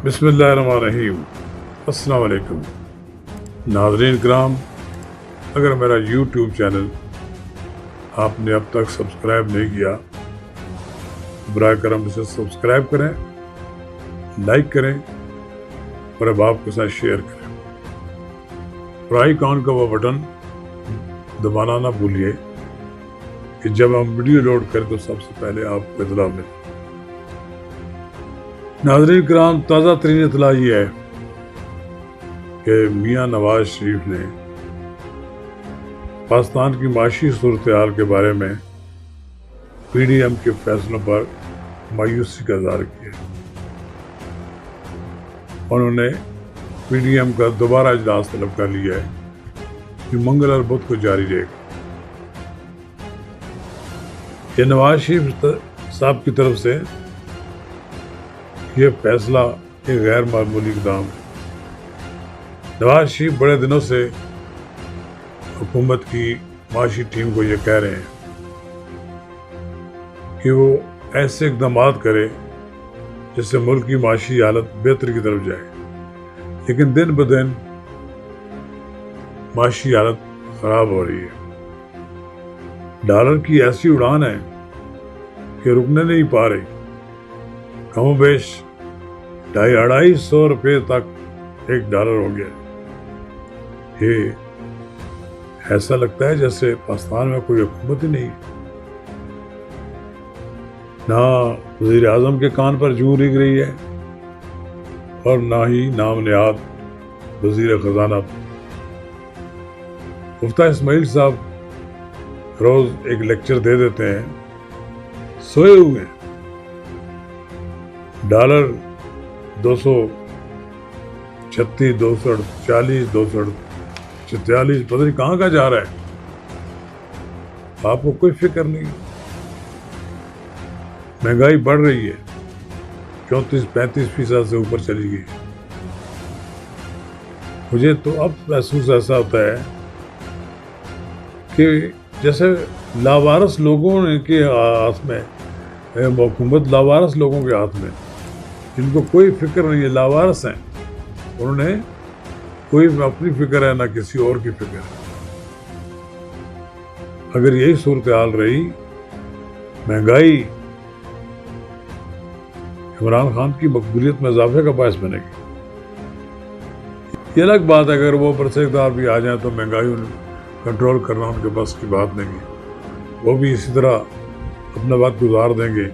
بسم اللہ الرحمن الرحیم۔ السلام علیکم ناظرین کرام، اگر میرا یوٹیوب چینل آپ نے اب تک سبسکرائب نہیں کیا، براہ کرم اسے سبسکرائب کریں، لائک کریں اور احباب کے ساتھ شیئر کریں اور آئی کان کا وہ بٹن دبانا نہ بھولیے کہ جب ہم ویڈیو لوڈ کریں تو سب سے پہلے آپ کو اطلاع ملے۔ ناظرین کرام، تازہ ترین اطلاع یہ ہے کہ میاں نواز شریف نے پاکستان کی معاشی صورتحال کے بارے میں پی ڈی ایم کے فیصلوں پر مایوسی کا اظہار کیا۔ انہوں نے پی ڈی ایم کا دوبارہ اجلاس طلب کر لیا ہے کہ منگل اور بدھ کو جاری رہے گا۔ یہ نواز شریف صاحب کی طرف سے یہ فیصلہ ایک غیر معمولی اقدام ہے۔ نواز شریف بڑے دنوں سے حکومت کی معاشی ٹیم کو یہ کہہ رہے ہیں کہ وہ ایسے اقدامات کرے جس سے ملک کی معاشی حالت بہتر کی طرف جائے، لیکن دن بدن معاشی حالت خراب ہو رہی ہے۔ ڈالر کی ایسی اڑان ہے کہ رکنے نہیں پا رہی، کم و بیش 250-250 روپے تک ایک ڈالر ہو گیا۔ یہ ایسا لگتا ہے جیسے پاکستان میں کوئی حکومت ہی نہیں، نہ وزیر اعظم کے کان پر جوں ریگ رہی ہے اور نہ ہی نام نہاد وزیر خزانہ۔ مفتیٰ اسماعیل صاحب روز ایک لیکچر دے دیتے ہیں، سوئے ہوئے ہیں۔ ڈالر 236، 240، 246 پتہ نہیں کہاں کا جا رہا ہے۔ آپ کو کوئی فکر نہیں۔ مہنگائی بڑھ رہی ہے، 34-35% سے اوپر چلی گئی۔ مجھے تو اب محسوس ایسا ہوتا ہے کہ جیسے لاوارث لوگوں کے ہاتھ میں حکومت، لاوارث لوگوں کے ہاتھ میں، جن کو کوئی فکر نہیں ہے، لاوارث ہیں، انہوں نے کوئی اپنی فکر ہے نہ کسی اور کی فکر ہے۔ اگر یہی صورتحال رہی، مہنگائی عمران خان کی مقبولیت میں اضافے کا باعث بنے گی۔ یہ الگ بات ہے اگر وہ برسر اقتدار بھی آ جائیں تو مہنگائی کنٹرول کرنا ان کے بس کی بات نہیں ہے۔ وہ بھی اسی طرح اپنا وقت گزار دیں گے،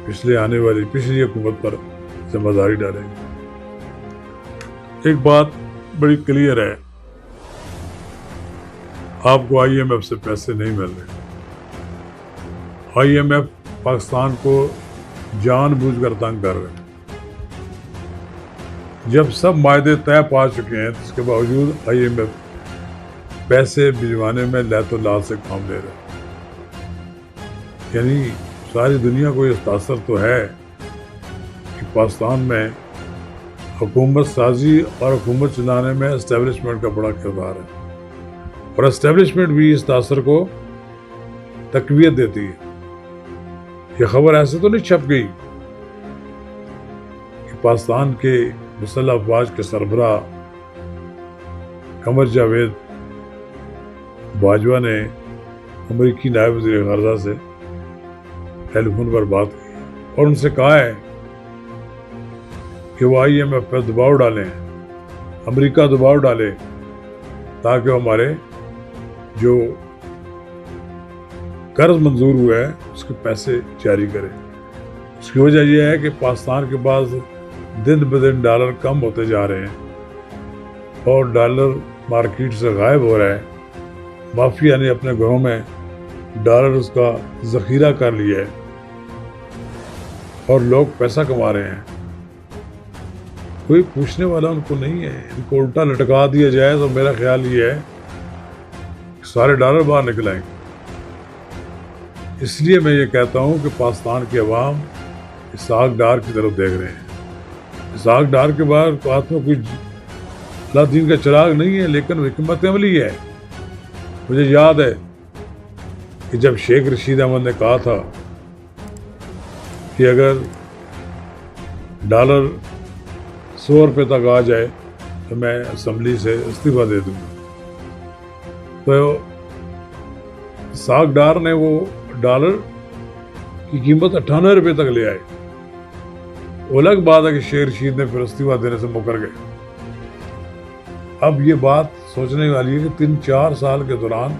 پچھلی حکومت پر ذمہ داری ڈالیں گے۔ ایک بات بڑی کلیئر ہے، آپ کو آئی ایم ایف سے پیسے نہیں مل رہے۔ آئی ایم ایف پاکستان کو جان بوجھ کر تنگ کر رہے ہیں۔ جب سب معاہدے طے پا چکے ہیں اس کے باوجود آئی ایم ایف پیسے بھجوانے میں لیت و لات سے کام لے رہے ہیں۔ یعنی ساری دنیا کو یہ تاثر تو ہے کہ پاکستان میں حکومت سازی اور حکومت چلانے میں اسٹیبلشمنٹ کا بڑا کردار ہے، اور اسٹیبلشمنٹ بھی اس تاثر کو تقویت دیتی ہے۔ یہ خبر ایسے تو نہیں چھپ گئی کہ پاکستان کے مسلح افواج کے سربراہ قمر جاوید باجوہ نے امریکی نائب وزیر خارجہ سے ٹیلی فون پر بات کی اور ان سے کہا ہے کہ وہ آئی ایم ایف پر دباؤ ڈالیں، امریکہ دباؤ ڈالے تاکہ ہمارے جو قرض منظور ہوا ہے اس کے پیسے جاری کرے۔ اس کی وجہ یہ ہے کہ پاکستان کے پاس دن بدن ڈالر کم ہوتے جا رہے ہیں اور ڈالر مارکیٹ سے غائب ہو رہا ہے۔ مافیا نے اپنے گھروں میں ڈالر اس کا ذخیرہ کر لیا ہے اور لوگ پیسہ کما رہے ہیں۔ کوئی پوچھنے والا ان کو نہیں ہے۔ ان کو الٹا لٹکا دیا جائے تو میرا خیال یہ ہے کہ سارے ڈالر باہر نکل آئیں گے۔ اس لیے میں یہ کہتا ہوں کہ پاکستان کے عوام اسحاق ڈار کی طرف دیکھ رہے ہیں۔ اسحاق ڈار کے بعد ہاتھ میں کوئی اللہ دین کا چراغ نہیں ہے، لیکن حکمت عملی ہے۔ مجھے یاد ہے کہ جب شیخ رشید احمد نے کہا تھا کہ اگر ڈالر 100 روپے تک آ جائے تو میں اسمبلی سے استعفیٰ دے دوں گا۔ تو اسحاق ڈار نے وہ ڈالر کی قیمت 98 روپے تک لے آئے۔ وہ الگ بات ہے کہ شیر رشید نے پھر استعفیٰ دینے سے مکر گئے۔ اب یہ بات سوچنے والی ہے کہ 3-4 سال کے دوران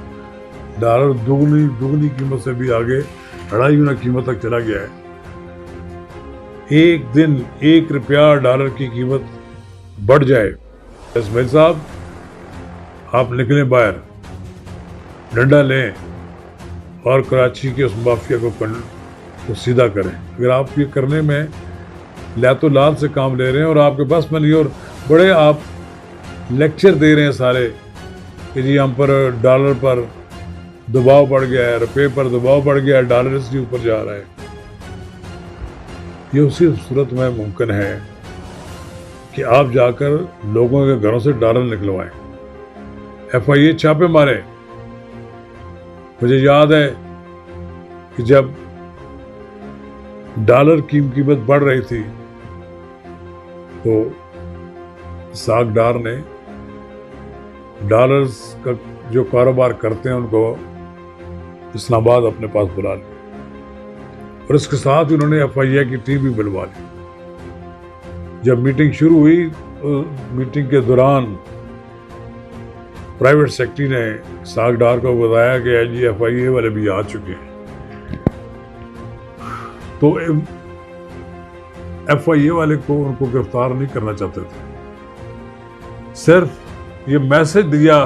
ڈالر دگنی قیمت سے بھی آگے 2.5 گنا قیمت تک چلا گیا ہے۔ ایک دن 1 روپیہ ڈالر کی قیمت بڑھ جائے، اسماعیل صاحب آپ نکلیں باہر، ڈنڈا لیں اور کراچی کے اس مافیا کو سیدھا کریں۔ اگر آپ یہ کرنے میں لات و لال سے کام لے رہے ہیں اور آپ کے بس میں نہیں، اور بڑے آپ لیکچر دے رہے ہیں سارے کہ جی ہم پر ڈالر پر دباؤ پڑ گیا ہے، روپے پر دباؤ پڑ گیا ہے، ڈالر اس لیے اوپر جا رہا ہے، یہ اسی صورت میں ممکن ہے کہ آپ جا کر لوگوں کے گھروں سے ڈالر نکلوائیں، FIA چھاپے مارے۔ مجھے یاد ہے کہ جب ڈالر کی قیمت بڑھ رہی تھی تو اسحاق ڈار نے ڈالرز کا جو کاروبار کرتے ہیں ان کو اسلام آباد اپنے پاس بلا لیا، اور اس کے ساتھ انہوں نے FIA کی ٹیم بھی بلوا لی۔ جب میٹنگ شروع ہوئی، میٹنگ کے دوران پرائیویٹ سیکرٹری نے اسحاق ڈار کو بتایا کہ جی FIA والے بھی آ چکے ہیں۔ تو FIA والے کو ان کو گرفتار نہیں کرنا چاہتے تھے، صرف یہ میسج دیا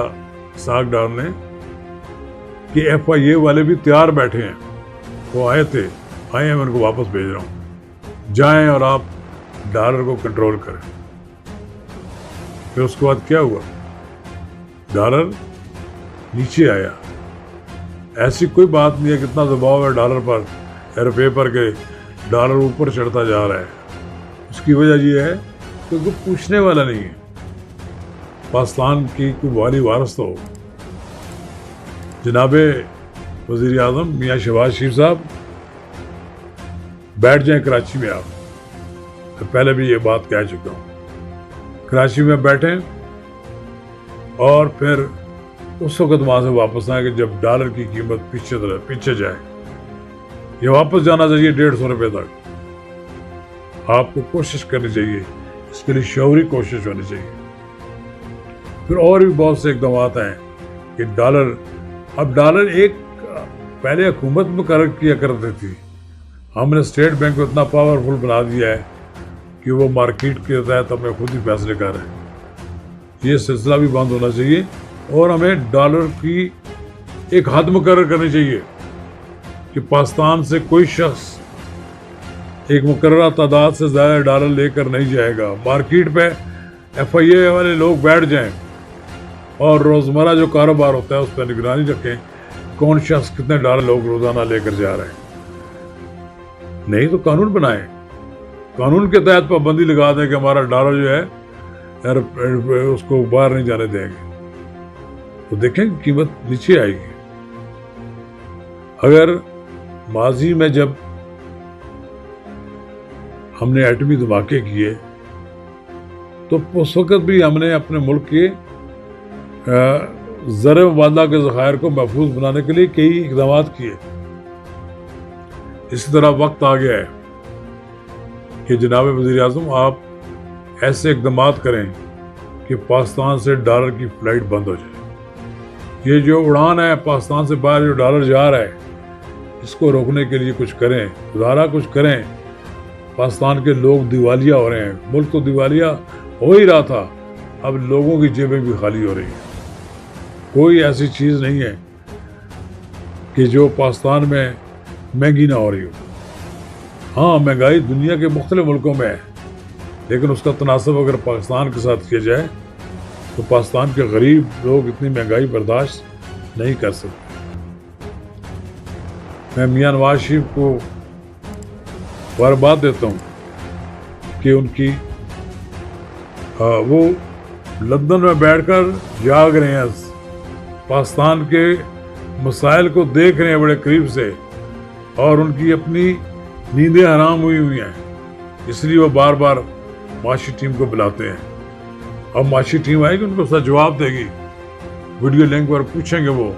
اسحاق ڈار نے کہ FIA والے بھی تیار بیٹھے ہیں، وہ آئے ہیں، میں ان کو واپس بھیج رہا ہوں، جائیں اور آپ ڈالر کو کنٹرول کریں۔ پھر اس کے بعد کیا ہوا؟ ڈالر نیچے آیا۔ ایسی کوئی بات نہیں ہے کتنا دباؤ ہے ڈالر پر، روپے پر، کہ ڈالر اوپر چڑھتا جا رہا ہے۔ اس کی وجہ یہ ہے کہ کوئی پوچھنے والا نہیں ہے، پاکستان کی کوئی والی وارث تو ہو۔ جناب وزیر اعظم میاں شہباز شریف صاحب بیٹھ جائیں کراچی میں، آپ پہلے بھی یہ بات کہہ چکا ہوں، کراچی میں بیٹھیں اور پھر اس وقت وہاں سے واپس آئیں کہ جب ڈالر کی قیمت پیچھے جائے، یہ واپس جانا چاہیے 150 روپے تک۔ آپ کو کوشش کرنی چاہیے، اس کے لیے شعوری کوشش ہونی چاہیے۔ پھر اور بھی بہت سے اقدامات ہیں کہ ڈالر ایک پہلے حکومت مقرر کیا کرتی تھی، ہم نے اسٹیٹ بینک کو اتنا پاورفل بنا دیا ہے کہ وہ مارکیٹ کے تحت ہمیں خود ہی فیصلے کر رہے ہیں۔ یہ سلسلہ بھی بند ہونا چاہیے، اور ہمیں ڈالر کی ایک حد مقرر کرنی چاہیے کہ پاکستان سے کوئی شخص ایک مقررہ تعداد سے زیادہ ڈالر لے کر نہیں جائے گا۔ مارکیٹ پہ FIA والے لوگ بیٹھ جائیں اور روزمرہ جو کاروبار ہوتا ہے اس پہ نگرانی رکھیں، کون شخص کتنے ڈالر لوگ روزانہ لے کر جا رہے ہیں۔ نہیں تو قانون بنائیں، قانون کے تحت پابندی لگا دیں کہ ہمارا ڈالر جو ہے اس کو باہر نہیں جانے دیں گے، تو دیکھیں قیمت نیچے آئے گی۔ اگر ماضی میں جب ہم نے ایٹمی دھماکے کیے تو اس وقت بھی ہم نے اپنے ملک کے زر مبادلہ کے ذخائر کو محفوظ بنانے کے لیے کئی اقدامات کیے۔ اسی طرح وقت آ گیا ہے کہ جناب وزیر اعظم آپ ایسے اقدامات کریں کہ پاکستان سے ڈالر کی فلائٹ بند ہو جائے۔ یہ جو اڑان ہے پاکستان سے باہر جو ڈالر جا رہا ہے، اس کو روکنے کے لیے کچھ کریں، ادارہ کچھ کریں۔ پاکستان کے لوگ دیوالیہ ہو رہے ہیں، ملک تو دیوالیہ ہو ہی رہا تھا، اب لوگوں کی جیبیں بھی خالی ہو رہی ہیں۔ کوئی ایسی چیز نہیں ہے کہ جو پاکستان میں مہنگی نہ ہو رہی ہو۔ ہاں، مہنگائی دنیا کے مختلف ملکوں میں ہے، لیکن اس کا تناسب اگر پاکستان کے ساتھ کیا جائے تو پاکستان کے غریب لوگ اتنی مہنگائی برداشت نہیں کر سکتے۔ میں میاں نواز شریف کو مبارکباد دیتا ہوں کہ ان کی وہ لندن میں بیٹھ کر جاگ رہے ہیں، پاکستان کے مسائل کو دیکھ رہے ہیں بڑے قریب سے، اور ان کی اپنی نیندیں حرام ہوئی ہیں، اس لیے وہ بار بار معاشی ٹیم کو بلاتے ہیں. اب معاشی ٹیم آئے گی, ان کو سر جواب دے گی, ویڈیو لنک پر پوچھیں گے وہ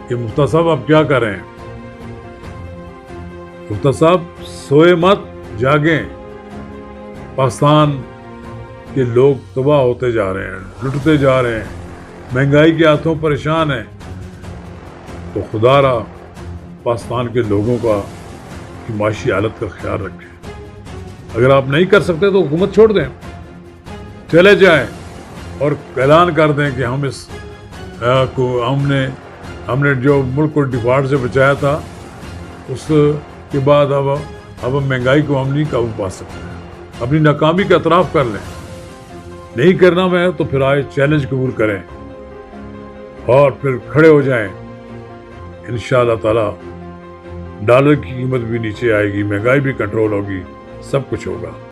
کہ مفتی صاحب آپ کیا کر رہے ہیں. مفتی صاحب سوئے مت, جاگیں, پاکستان کے لوگ تباہ ہوتے جا رہے ہیں, لٹتے جا رہے ہیں, مہنگائی کے ہاتھوں پریشان ہیں. تو خدا را پاکستان کے لوگوں کا کی معاشی حالت کا خیال رکھیں. اگر آپ نہیں کر سکتے تو حکومت چھوڑ دیں, چلے جائیں اور اعلان کر دیں کہ ہم اس کو ہم نے جو ملک کو ڈیفالٹ سے بچایا تھا, اس کے بعد اب ہم مہنگائی کو ہم نہیں قابو پا سکتے. اپنی ناکامی کا اعتراف کر لیں. نہیں کرنا میں تو پھر آئے چیلنج قبول کریں اور پھر کھڑے ہو جائیں. انشاءاللہ تعالی ڈالر کی قیمت بھی نیچے آئے گی, مہنگائی بھی کنٹرول ہوگی, سب کچھ ہوگا.